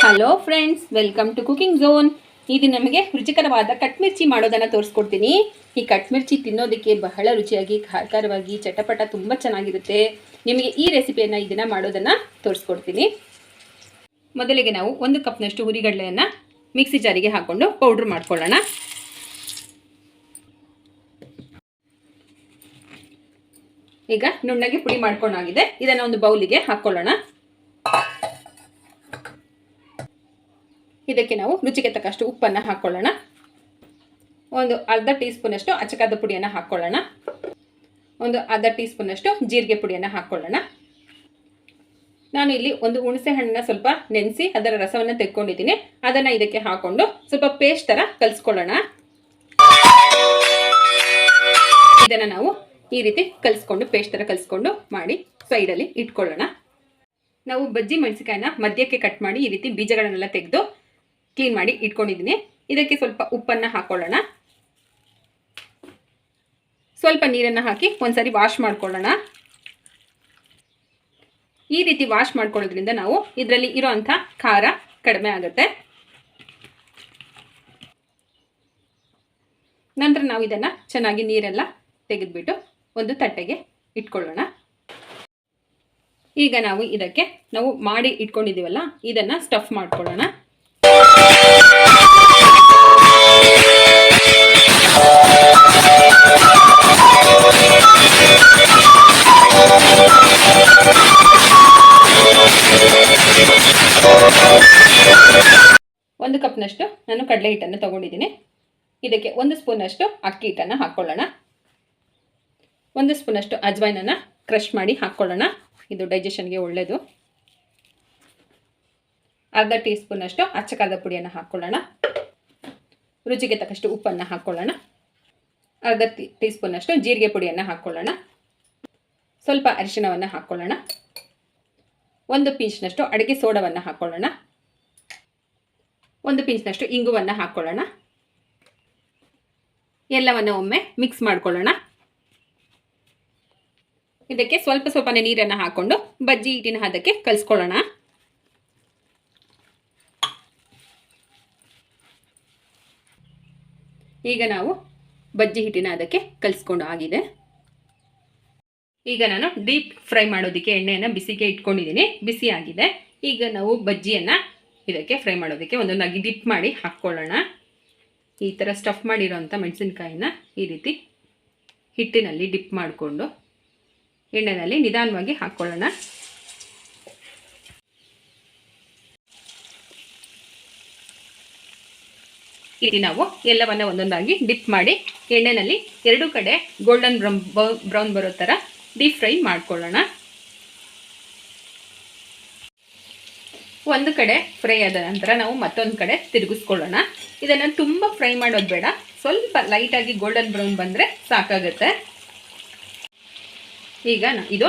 Hello friends, welcome to cooking zone. ಇದು ನಮಗೆ ರುಚಿಕರವಾದ ಕಟ್ ಮಿರ್ಚಿ ಮಾಡೋದನ್ನು ತೋರಿಸ್ಕೊಡ್ತೀನಿ. ಈ ಕಟ್ ಮಿರ್ಚಿ ತಿನ್ನೋದಕ್ಕೆ ಬಹಳ ರುಚಿಯಾಗಿ, ಖಾರವಾಗಿ, ಚಟಪಟ ತುಂಬ ಚೆನ್ನಾಗಿರುತ್ತೆ. ನಿಮಗೆ ಈ ರೆಸಿಪಿಯನ್ನು ಇದನ್ನು ಮಾಡೋದನ್ನು ತೋರಿಸ್ಕೊಡ್ತೀನಿ. ಮೊದಲಿಗೆ ನಾವು 1 ಕಪ್ನಷ್ಟು ಹುರಿಗಡಲೆಯನ್ನು ಮಿಕ್ಸಿ ಜಾರಿಗೆ ಹಾಕ್ಕೊಂಡು ಪೌಡ್ರ್ ಮಾಡ್ಕೊಳ್ಳೋಣ. ಈಗ ನುಣ್ಣಗೆ ಪುಡಿ ಮಾಡ್ಕೊಂಡಾಗಿದೆ. ಇದನ್ನು ಒಂದು ಬೌಲಿಗೆ ಹಾಕ್ಕೊಳ್ಳೋಣ. ಇದಕ್ಕೆ ನಾವು ರುಚಿಗೆ ತಕ್ಕಷ್ಟು ಉಪ್ಪನ್ನು ಹಾಕ್ಕೊಳ್ಳೋಣ. ಒಂದು ಅರ್ಧ ಟೀ ಸ್ಪೂನಷ್ಟು ಅಚ್ಚಕಾರದ ಪುಡಿಯನ್ನು ಹಾಕ್ಕೊಳ್ಳೋಣ. ಒಂದು ಅರ್ಧ ಟೀ ಸ್ಪೂನಷ್ಟು ಜೀರಿಗೆ ಪುಡಿಯನ್ನು ಹಾಕ್ಕೊಳ್ಳೋಣ. ನಾನು ಇಲ್ಲಿ ಒಂದು ಹುಣಸೆ ಹಣ್ಣನ್ನು ಸ್ವಲ್ಪ ನೆನೆಸಿ ಅದರ ರಸವನ್ನು ತೆಕ್ಕೊಂಡಿದ್ದೀನಿ. ಅದನ್ನು ಇದಕ್ಕೆ ಹಾಕ್ಕೊಂಡು ಸ್ವಲ್ಪ ಪೇಸ್ಟ್ ಥರ ಕಲಿಸ್ಕೊಳ್ಳೋಣ. ಇದನ್ನು ನಾವು ಈ ರೀತಿ ಕಲಿಸ್ಕೊಂಡು ಪೇಸ್ಟ್ ಥರ ಕಲಿಸ್ಕೊಂಡು ಮಾಡಿ ಸೈಡಲ್ಲಿ ಇಟ್ಕೊಳ್ಳೋಣ. ನಾವು ಬಜ್ಜಿ ಮೆಣಸಿಕಾಯಿನ ಮಧ್ಯಕ್ಕೆ ಕಟ್ ಮಾಡಿ ಈ ರೀತಿ ಬೀಜಗಳನ್ನೆಲ್ಲ ತೆಗೆದು ಕ್ಲೀನ್ ಮಾಡಿ ಇಟ್ಕೊಂಡಿದ್ದೀನಿ. ಇದಕ್ಕೆ ಸ್ವಲ್ಪ ಉಪ್ಪನ್ನು ಹಾಕ್ಕೊಳ್ಳೋಣ. ಸ್ವಲ್ಪ ನೀರನ್ನು ಹಾಕಿ ಒಂದ್ಸರಿ ವಾಶ್ ಮಾಡ್ಕೊಳ್ಳೋಣ. ಈ ರೀತಿ ವಾಶ್ ಮಾಡ್ಕೊಳ್ಳೋದ್ರಿಂದ ನಾವು ಇದರಲ್ಲಿ ಇರೋಂಥ ಖಾರ ಕಡಿಮೆ ಆಗುತ್ತೆ. ನಂತರ ನಾವು ಇದನ್ನು ಚೆನ್ನಾಗಿ ನೀರೆಲ್ಲ ತೆಗೆದುಬಿಟ್ಟು ಒಂದು ತಟ್ಟೆಗೆ ಇಟ್ಕೊಳ್ಳೋಣ. ಈಗ ನಾವು ಇದಕ್ಕೆ ನಾವು ಮಾಡಿ ಇಟ್ಕೊಂಡಿದ್ದೀವಲ್ಲ, ಇದನ್ನು ಸ್ಟಫ್ ಮಾಡ್ಕೊಳ್ಳೋಣ. ಒಂದು ಕಪ್ನಷ್ಟು ನಾನು ಕಡಲೆ ಹಿಟ್ಟನ್ನು ತಗೊಂಡಿದ್ದೀನಿ. ಇದಕ್ಕೆ 1 ಸ್ಪೂನಷ್ಟು ಅಕ್ಕಿ ಹಿಟ್ಟನ್ನು ಹಾಕ್ಕೊಳ್ಳೋಣ. 1 ಸ್ಪೂನಷ್ಟು ಅಜ್ವೈನನ್ನು ಕ್ರಷ್ ಮಾಡಿ ಹಾಕ್ಕೊಳ್ಳೋಣ. ಇದು ಡೈಜೆಷನ್ಗೆ ಒಳ್ಳೆಯದು. ಅರ್ಧ ಟೀ ಸ್ಪೂನಷ್ಟು ಅಚ್ಚಕಾರದ ಪುಡಿಯನ್ನು ಹಾಕ್ಕೊಳ್ಳೋಣ. ರುಚಿಗೆ ತಕ್ಕಷ್ಟು ಉಪ್ಪನ್ನು ಹಾಕ್ಕೊಳ್ಳೋಣ. ಅರ್ಧ ಟೀ ಸ್ಪೂನಷ್ಟು ಜೀರಿಗೆ ಪುಡಿಯನ್ನು ಹಾಕ್ಕೊಳ್ಳೋಣ. ಸ್ವಲ್ಪ ಅರಿಶಿಣವನ್ನು ಹಾಕ್ಕೊಳ್ಳೋಣ. 1 ಪಿಂಚ್ನಷ್ಟು ಅಡುಗೆ ಸೋಡವನ್ನು ಹಾಕ್ಕೊಳ್ಳೋಣ. 1 ಪಿಂಚ್ನಷ್ಟು ಇಂಗುವನ್ನು ಹಾಕ್ಕೊಳ್ಳೋಣ. ಎಲ್ಲವನ್ನು ಒಮ್ಮೆ ಮಿಕ್ಸ್ ಮಾಡ್ಕೊಳ್ಳೋಣ. ಇದಕ್ಕೆ ಸ್ವಲ್ಪನೇ ನೀರನ್ನು ಹಾಕ್ಕೊಂಡು ಬಜ್ಜಿ ಹಿಟ್ಟಿನ ಹದಕ್ಕೆ ಕಲಿಸ್ಕೊಳ್ಳೋಣ. ಈಗ ನಾವು ಬಜ್ಜಿ ಹಿಟ್ಟಿನ ಅದಕ್ಕೆ ಕಲಿಸ್ಕೊಂಡು ಆಗಿದೆ. ಈಗ ನಾನು ಡೀಪ್ ಫ್ರೈ ಮಾಡೋದಕ್ಕೆ ಎಣ್ಣೆಯನ್ನು ಬಿಸಿಗೆ ಇಟ್ಕೊಂಡಿದ್ದೀನಿ. ಬಿಸಿ ಆಗಿದೆ. ಈಗ ನಾವು ಬಜ್ಜಿಯನ್ನು ಇದಕ್ಕೆ ಫ್ರೈ ಮಾಡೋದಕ್ಕೆ ಒಂದೊಂದಾಗಿ ಡಿಪ್ ಮಾಡಿ ಹಾಕ್ಕೊಳ್ಳೋಣ. ಈ ಥರ ಸ್ಟಫ್ ಮಾಡಿರೋಂಥ ಮೆಣಸಿನ್ಕಾಯಿನ ಈ ರೀತಿ ಹಿಟ್ಟಿನಲ್ಲಿ ಡಿಪ್ ಮಾಡಿಕೊಂಡು ಎಣ್ಣೆಯಲ್ಲಿ ನಿಧಾನವಾಗಿ ಹಾಕ್ಕೊಳ್ಳೋಣ. ಇಲ್ಲಿ ನಾವು ಎಲ್ಲವನ್ನ ಒಂದೊಂದಾಗಿ ಡಿಪ್ ಮಾಡಿ ಎಣ್ಣೆಯಲ್ಲಿ 2 ಕಡೆ ಗೋಲ್ಡನ್ ಬ್ರೌನ್ ಬರೋ ಥರ ಡೀಪ್ ಫ್ರೈ ಮಾಡ್ಕೊಳ್ಳೋಣ. ಒಂದು ಕಡೆ ಫ್ರೈ ಆದ ನಂತರ ನಾವು ಮತ್ತೊಂದು ಕಡೆ ತಿರುಗಿಸ್ಕೊಳ್ಳೋಣ. ಇದನ್ನು ತುಂಬ ಫ್ರೈ ಮಾಡೋದು ಬೇಡ, ಸ್ವಲ್ಪ ಲೈಟಾಗಿ ಗೋಲ್ಡನ್ ಬ್ರೌನ್ ಬಂದರೆ ಸಾಕಾಗುತ್ತೆ. ಈಗ ಇದು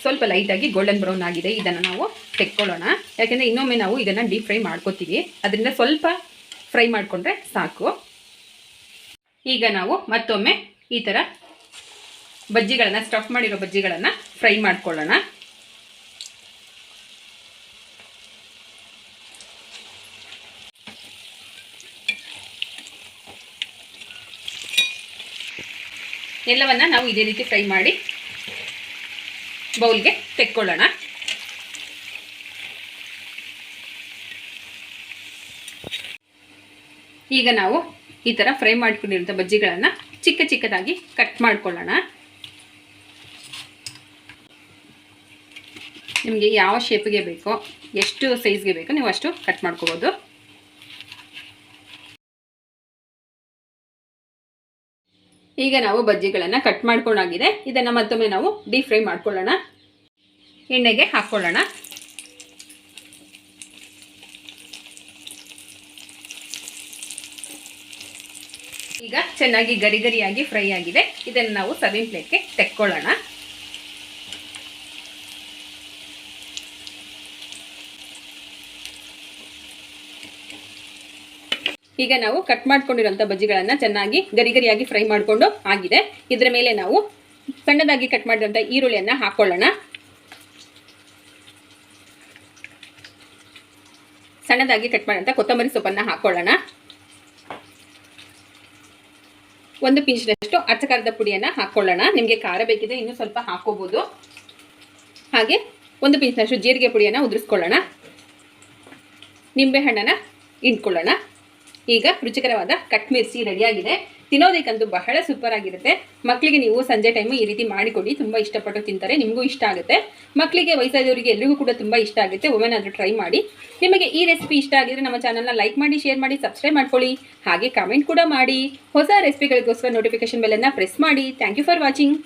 ಸ್ವಲ್ಪ ಲೈಟಾಗಿ ಗೋಲ್ಡನ್ ಬ್ರೌನ್ ಆಗಿದೆ. ಇದನ್ನು ನಾವು ತೆಕ್ಕೊಳ್ಳೋಣ. ಯಾಕೆಂದರೆ ಇನ್ನೊಮ್ಮೆ ನಾವು ಇದನ್ನು ಡೀಪ್ ಫ್ರೈ ಮಾಡ್ಕೋತೀವಿ. ಅದರಿಂದ ಸ್ವಲ್ಪ ಫ್ರೈ ಮಾಡಿಕೊಂಡ್ರೆ ಸಾಕು. ಈಗ ನಾವು ಮತ್ತೊಮ್ಮೆ ಈ ಥರ ಬಜ್ಜಿಗಳನ್ನು ಸ್ಟಫ್ ಮಾಡಿರೋ ಬಜ್ಜಿಗಳನ್ನು ಫ್ರೈ ಮಾಡ್ಕೊಳ್ಳೋಣ. ಎಲ್ಲವನ್ನ ನಾವು ಇದೇ ರೀತಿ ಫ್ರೈ ಮಾಡಿ ಬೌಲ್ಗೆ ತೆಕ್ಕೊಳ್ಳೋಣ. ಈಗ ನಾವು ಈ ಥರ ಫ್ರೈ ಮಾಡ್ಕೊಂಡಿರೋಂಥ ಬಜ್ಜಿಗಳನ್ನು ಚಿಕ್ಕದಾಗಿ ಕಟ್ ಮಾಡ್ಕೊಳ್ಳೋಣ. ನಿಮಗೆ ಯಾವ ಶೇಪ್ಗೆ ಬೇಕೋ, ಎಷ್ಟು ಸೈಜ್ಗೆ ಬೇಕೋ ನೀವು ಅಷ್ಟು ಕಟ್ ಮಾಡ್ಕೋಬೋದು. ಈಗ ನಾವು ಬಜ್ಜಿಗಳನ್ನು ಕಟ್ ಮಾಡ್ಕೊಂಡಾಗಿದೆ. ಇದನ್ನು ಮತ್ತೊಮ್ಮೆ ನಾವು ಡೀಪ್ ಫ್ರೈ ಮಾಡ್ಕೊಳ್ಳೋಣ. ಎಣ್ಣೆಗೆ ಹಾಕ್ಕೊಳ್ಳೋಣ. ಈಗ ಚೆನ್ನಾಗಿ ಗರಿಯಾಗಿ ಫ್ರೈ ಆಗಿದೆ. ಇದನ್ನು ನಾವು ಸರ್ವಿಂಗ್ ಪ್ಲೇಟ್ಗೆ ತೆಕ್ಕೊಳ್ಳೋಣ. ಈಗ ನಾವು ಕಟ್ ಮಾಡ್ಕೊಂಡಿರೋಂಥ ಬಜ್ಜಿಗಳನ್ನು ಚೆನ್ನಾಗಿ ಗರಿಯಾಗಿ ಫ್ರೈ ಮಾಡಿಕೊಂಡು ಆಗಿದೆ. ಇದರ ಮೇಲೆ ನಾವು ಸಣ್ಣದಾಗಿ ಕಟ್ ಮಾಡಿದಂಥ ಈರುಳ್ಳಿಯನ್ನು ಹಾಕ್ಕೊಳ್ಳೋಣ. ಸಣ್ಣದಾಗಿ ಕಟ್ ಮಾಡೋಂಥ ಕೊತ್ತಂಬರಿ ಸೊಪ್ಪನ್ನು ಹಾಕ್ಕೊಳ್ಳೋಣ. 1 ಪಿಂಚ್ನಷ್ಟು ಅಚ್ಚ ಖಾರದ ಪುಡಿಯನ್ನು ಹಾಕ್ಕೊಳ್ಳೋಣ. ನಿಮಗೆ ಖಾರ ಬೇಕಿದ್ರೆ ಇನ್ನೂ ಸ್ವಲ್ಪ ಹಾಕ್ಕೋಬೋದು. ಹಾಗೆ 1 ಪಿಂಚ್ನಷ್ಟು ಜೀರಿಗೆ ಪುಡಿಯನ್ನು ಉದುರಿಸ್ಕೊಳ್ಳೋಣ. ನಿಂಬೆಹಣ್ಣನ್ನು ಹಿಂಡ್ಕೊಳ್ಳೋಣ. ಈಗ ರುಚಿಕರವಾದ ಕಟ್ ಮಿರ್ಚಿ ರೆಡಿಯಾಗಿದೆ. ತಿನ್ನೋದಕ್ಕಂತೂ ಬಹಳ ಸೂಪರ್ ಆಗಿರುತ್ತೆ. ಮಕ್ಕಳಿಗೆ ನೀವು ಸಂಜೆ ಟೈಮು ಈ ರೀತಿ ಮಾಡಿಕೊಡಿ, ತುಂಬ ಇಷ್ಟಪಟ್ಟು ತಿಂತಾರೆ, ನಿಮಗೂ ಇಷ್ಟ ಆಗುತ್ತೆ. ಮಕ್ಕಳಿಗೆ, ವಯಸ್ಸಾದವರಿಗೆ ಎಲ್ರಿಗೂ ಕೂಡ ತುಂಬ ಇಷ್ಟ ಆಗುತ್ತೆ. ಒಮ್ಮೆನಾದರೂ ಟ್ರೈ ಮಾಡಿ. ನಿಮಗೆ ಈ ರೆಸಿಪಿ ಇಷ್ಟ ಆಗಿದ್ರೆ ನಮ್ಮ ಚಾನಲ್ನ ಲೈಕ್ ಮಾಡಿ, ಶೇರ್ ಮಾಡಿ, ಸಬ್ಸ್ಕ್ರೈಬ್ ಮಾಡ್ಕೊಳ್ಳಿ. ಹಾಗೆ ಕಾಮೆಂಟ್ ಕೂಡ ಮಾಡಿ. ಹೊಸ ರೆಸಿಪಿಗಳಿಗೋಸ್ಕರ ನೋಟಿಫಿಕೇಶನ್ ಬೆಲ್ಲನ್ನು ಪ್ರೆಸ್ ಮಾಡಿ. Thank you for watching.